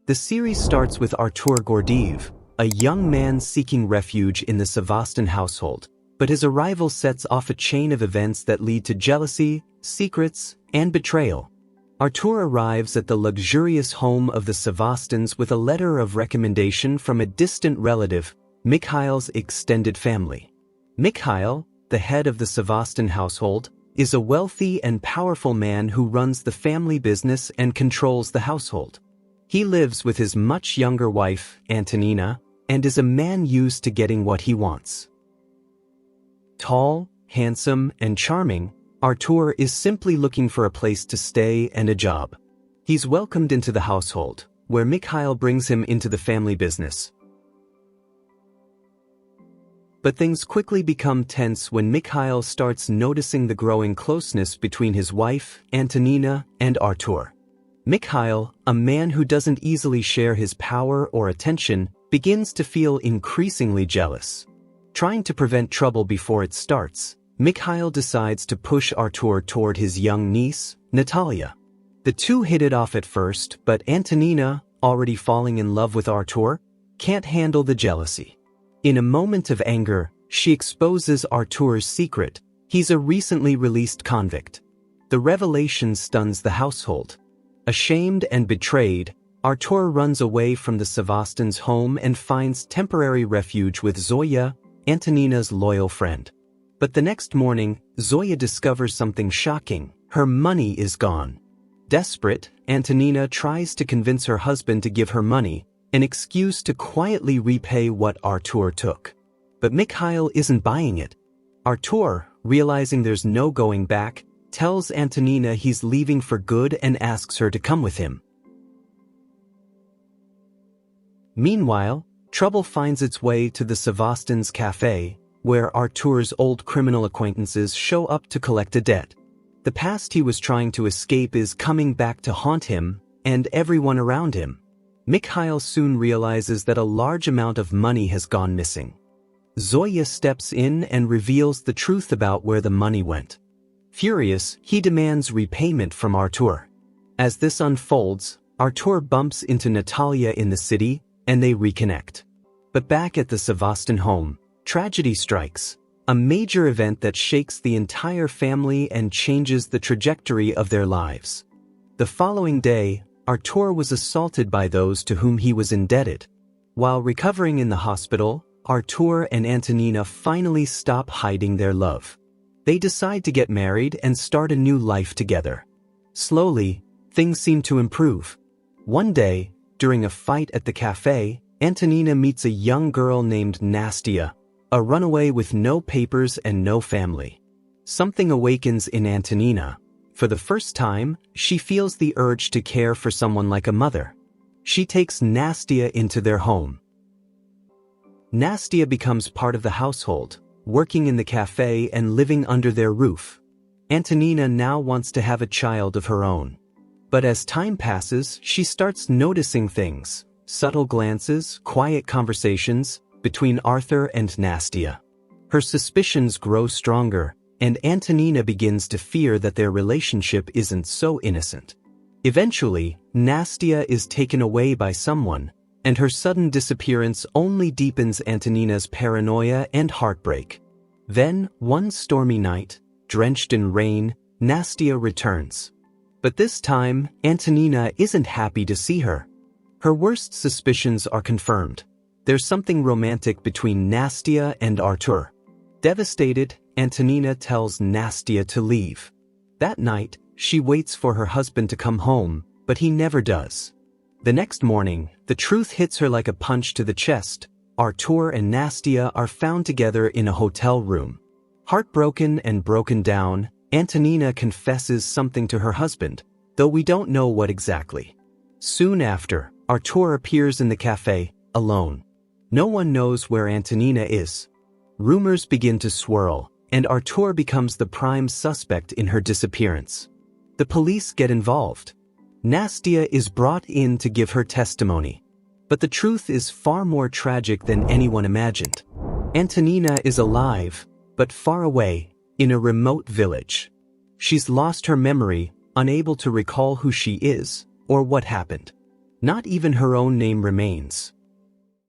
The series starts with Artur Gordeev, a young man seeking refuge in the Savastan household, but his arrival sets off a chain of events that lead to jealousy, secrets, and betrayal. Artur arrives at the luxurious home of the Savastans with a letter of recommendation from a distant relative, Mikhail's extended family. Mikhail, the head of the Savastan household, is a wealthy and powerful man who runs the family business and controls the household. He lives with his much younger wife, Antonina, and is a man used to getting what he wants. Tall, handsome, and charming, Artur is simply looking for a place to stay and a job. He's welcomed into the household, where Mikhail brings him into the family business. But things quickly become tense when Mikhail starts noticing the growing closeness between his wife, Antonina, and Artur. Mikhail, a man who doesn't easily share his power or attention, begins to feel increasingly jealous. Trying to prevent trouble before it starts, Mikhail decides to push Artur toward his young niece, Natalia. The two hit it off at first, but Antonina, already falling in love with Artur, can't handle the jealousy. In a moment of anger, she exposes Artur's secret. He's a recently released convict. The revelation stuns the household. Ashamed and betrayed, Artur runs away from the Savastans' home and finds temporary refuge with Zoya, Antonina's loyal friend. But the next morning, Zoya discovers something shocking. Her money is gone. Desperate, Antonina tries to convince her husband to give her money, an excuse to quietly repay what Artur took. But Mikhail isn't buying it. Artur, realizing there's no going back, tells Antonina he's leaving for good and asks her to come with him. Meanwhile, trouble finds its way to the Savastans' cafe, where Artur's old criminal acquaintances show up to collect a debt. The past he was trying to escape is coming back to haunt him and everyone around him. Mikhail soon realizes that a large amount of money has gone missing. Zoya steps in and reveals the truth about where the money went. Furious, he demands repayment from Artur. As this unfolds, Artur bumps into Natalia in the city, and they reconnect. But back at the Savastan home, tragedy strikes, a major event that shakes the entire family and changes the trajectory of their lives. The following day, Artur was assaulted by those to whom he was indebted. While recovering in the hospital, Artur and Antonina finally stop hiding their love. They decide to get married and start a new life together. Slowly, things seem to improve. One day, during a fight at the cafe, Antonina meets a young girl named Nastia, a runaway with no papers and no family. Something awakens in Antonina. For the first time, she feels the urge to care for someone like a mother. She takes Nastia into their home. Nastia becomes part of the household, working in the cafe and living under their roof. Antonina now wants to have a child of her own. But as time passes, she starts noticing things, subtle glances, quiet conversations, between Artur and Nastia. Her suspicions grow stronger, and Antonina begins to fear that their relationship isn't so innocent. Eventually, Nastia is taken away by someone, and her sudden disappearance only deepens Antonina's paranoia and heartbreak. Then, one stormy night, drenched in rain, Nastia returns. But this time, Antonina isn't happy to see her. Her worst suspicions are confirmed. There's something romantic between Nastia and Artur. Devastated, Antonina tells Nastia to leave. That night, she waits for her husband to come home, but he never does. The next morning, the truth hits her like a punch to the chest. Artur and Nastia are found together in a hotel room. Heartbroken and broken down, Antonina confesses something to her husband, though we don't know what exactly. Soon after, Artur appears in the cafe, alone. No one knows where Antonina is. Rumors begin to swirl, and Artur becomes the prime suspect in her disappearance. The police get involved. Nastia is brought in to give her testimony. But the truth is far more tragic than anyone imagined. Antonina is alive, but far away, in a remote village. She's lost her memory, unable to recall who she is, or what happened. Not even her own name remains.